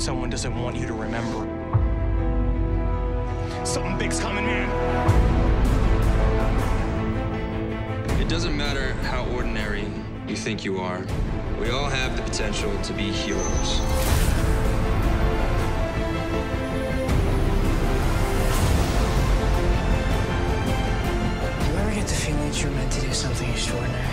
someone doesn't want you to remember. Something big's coming, man. It doesn't matter how ordinary you think you are. We all have the potential to be heroes. Do you ever get the feeling that you're meant to do something extraordinary?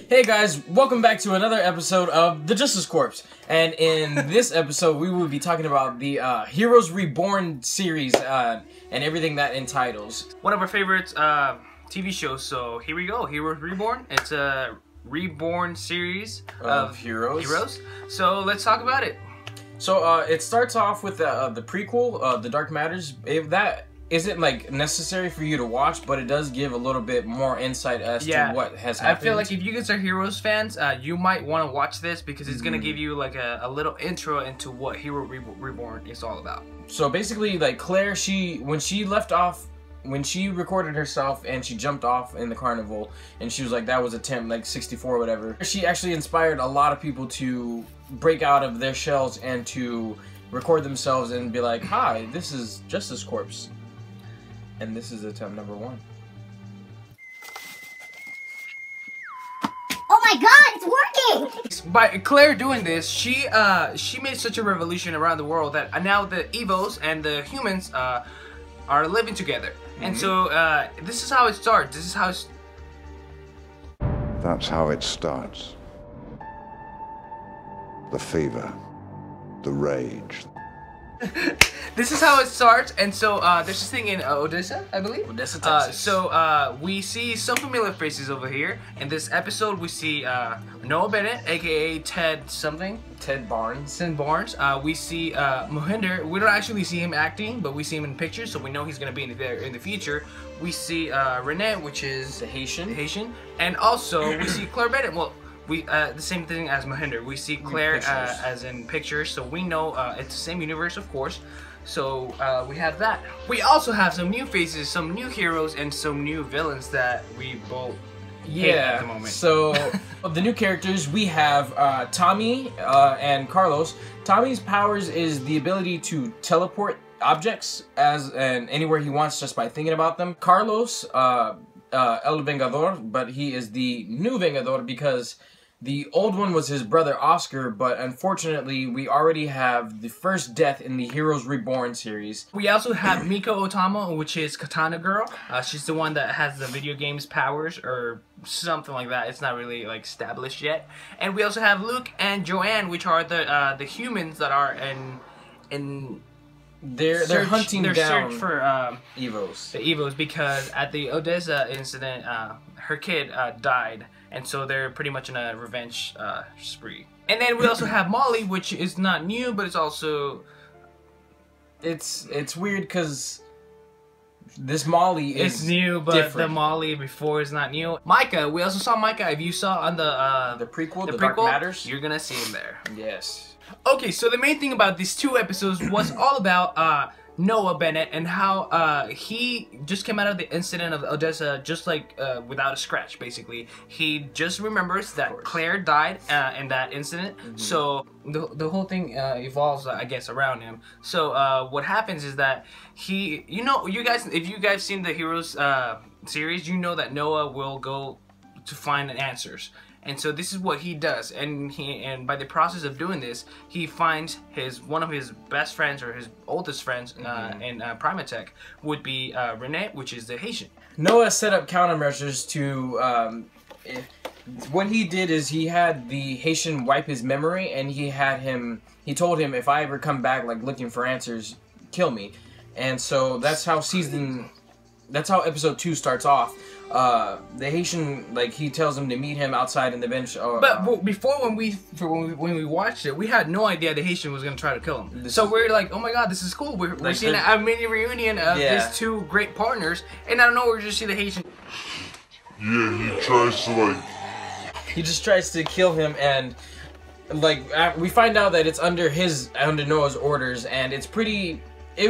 Hey guys, welcome back to another episode of The Justice Corps. And in this episode, we will be talking about the Heroes Reborn series and everything that entitles. One of our favorite TV shows, so here we go, Heroes Reborn. It's a reborn series of heroes. So let's talk about it. So it starts off with the prequel, The Dark Matters. That isn't like necessary for you to watch, but it does give a little bit more insight as to what has happened. I feel like if you guys are Heroes fans, you might want to watch this because it's gonna give you like a little intro into what Hero Reborn is all about. So basically, like Claire, when she recorded herself and she jumped off in the carnival, and she was like, that was attempt like 64 or whatever. She actually inspired a lot of people to break out of their shells and to record themselves and be like, hi, this is Justice Corps. And this is attempt number 1. Oh my god, it's working! By Claire doing this, she made such a revolution around the world that now the Evos and the humans are living together. And so this is how it starts. This is how it's... That's how it starts. The fever, the rage. This is how it starts, and so there's this thing in Odessa, I believe. Odessa, Texas. So we see some familiar faces over here. In this episode, we see Noah Bennett, aka Ted something. Ted Barnes. Ted Barnes. We see Mohinder. We don't actually see him acting, but we see him in pictures, so we know he's gonna be there in the future. We see Renee, which is the Haitian, and also we see Claire Bennett. Well, we the same thing as Mohinder. We see Claire as in pictures, so we know it's the same universe, of course. So we have that. We also have some new faces, some new heroes, and some new villains that we both hate at the moment. So the new characters, we have Tommy and Carlos. Tommy's powers is the ability to teleport objects and anywhere he wants just by thinking about them. Carlos, El Vengador, but he is the new Vengador because the old one was his brother Oscar, but unfortunately we already have the first death in the Heroes Reborn series. We also have Miko Otama, which is Katana Girl. She's the one that has the video game's powers or something like that. It's not really like established yet. And we also have Luke and Joanne, which are the humans that are in They're hunting down search for Evos. The Evos, because at the Odessa incident, her kid died, and so they're pretty much in a revenge spree. And then we also have Molly, which is not new, but it's also it's weird because this Molly is new, but different. The Molly before is not new. Micah, we also saw Micah. If you saw on the prequel, The Dark Matters, you're gonna see him there. Yes. Okay, so the main thing about these 2 episodes was all about Noah Bennett and how he just came out of the incident of Odessa just like without a scratch, basically. He just remembers that Claire died in that incident, so the whole thing evolves, I guess, around him. So what happens is that you guys, if you guys seen the Heroes series, you know that Noah will go to find answers. And so this is what he does, and by the process of doing this, he finds one of his best friends or his oldest friends in Primatech would be Renee, which is the Haitian. Noah set up countermeasures to. What he did is he had the Haitian wipe his memory, and he told him, if I ever come back like looking for answers, kill me. And so that's how episode 2 starts off. The Haitian, like, he tells him to meet him outside in the bench. But before, when we watched it, we had no idea the Haitian was gonna try to kill him. So we're like, oh my god, this is cool. We're seeing a mini reunion of his 2 great partners, and I don't know, we're just seeing the Haitian. Yeah, he tries to like... He just tries to kill him, and like we find out that it's under Noah's orders, and it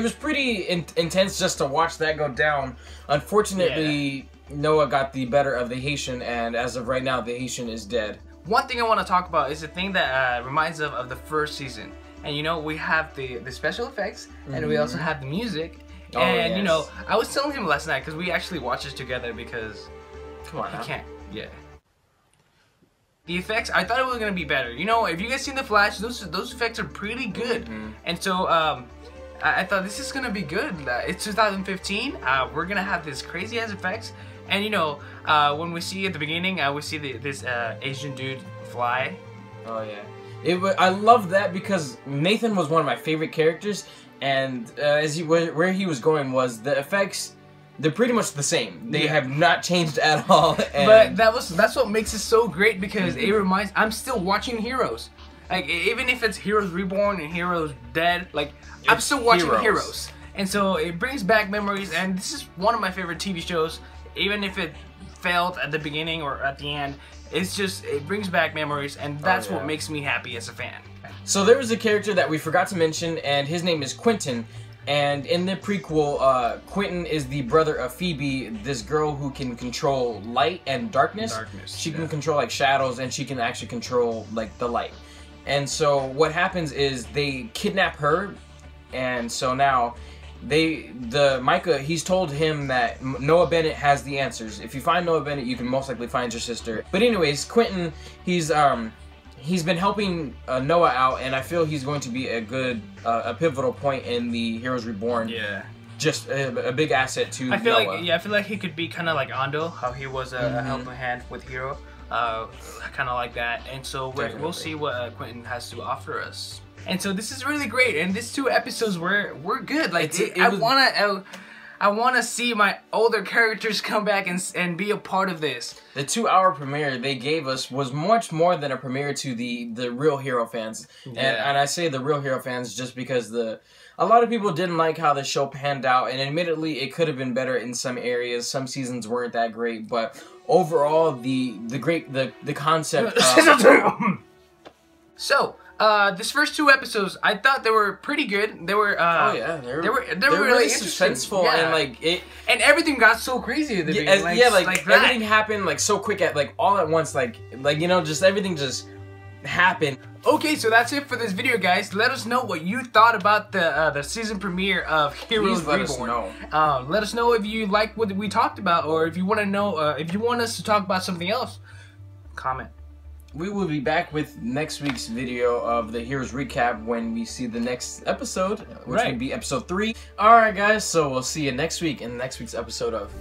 was pretty intense just to watch that go down. Unfortunately, Noah got the better of the Haitian, and as of right now, the Haitian is dead. one thing I want to talk about is the thing that reminds of the first season. And you know, we have the special effects, and we also have the music. Oh, and you know, yes. I was telling him last night because we actually watched this together because Come on, I now. can't. Yeah. The effects, I thought it was gonna be better. You know, if you guys seen the Flash, those effects are pretty good. And so I thought this is gonna be good. It's 2015. We're gonna have this crazy ass effects. And you know, when we see at the beginning, we see this Asian dude fly. Oh yeah, I love that because Nathan was one of my favorite characters, and where he was going was the effects. They're pretty much the same. They have not changed at all. But that's what makes it so great because it reminds. I'm still watching Heroes. Like even if it's Heroes Reborn and Heroes Dead, like I'm still watching Heroes. And so it brings back memories. And this is one of my favorite TV shows. Even if it failed at the beginning or at the end, it brings back memories, and that's what makes me happy as a fan. So there was a character that we forgot to mention, and his name is Quentin. And in the prequel, Quentin is the brother of Phoebe, this girl who can control light and darkness. She can control like shadows, and she can actually control like the light. And so what happens is they kidnap her, and so now Micah, he's told him that Noah Bennett has the answers. If you find Noah Bennett, you can most likely find your sister. But anyways, Quentin, he's been helping Noah out, and I feel he's going to be a pivotal point in the Heroes Reborn. Yeah. Just a big asset to I feel Noah. I feel like he could be kind of like Ando, how he was a helping hand with Hero, kind of like that. And so we'll see what Quentin has to offer us. And so this is really great, and these 2 episodes were good. Like I wanna see my older characters come back and be a part of this. The 2-hour premiere they gave us was much more than a premiere to the real Hero fans. And I say the real Hero fans just because a lot of people didn't like how the show panned out, and admittedly it could have been better in some areas. Some seasons weren't that great, but overall the concept of So this first 2 episodes, I thought they were pretty good. They were they were really suspenseful, and like and everything got so crazy at the beginning. Like everything happened like so quick all at once, like you know, just everything just happened. Okay, so that's it for this video, guys. Let us know what you thought about the season premiere of Heroes Reborn. Let us know. Let us know if you like what we talked about, or if you want to know if you want us to talk about something else. Comment. We will be back with next week's video of the Heroes recap when we see the next episode, which will be episode 3. Alright guys, so we'll see you next week in next week's episode of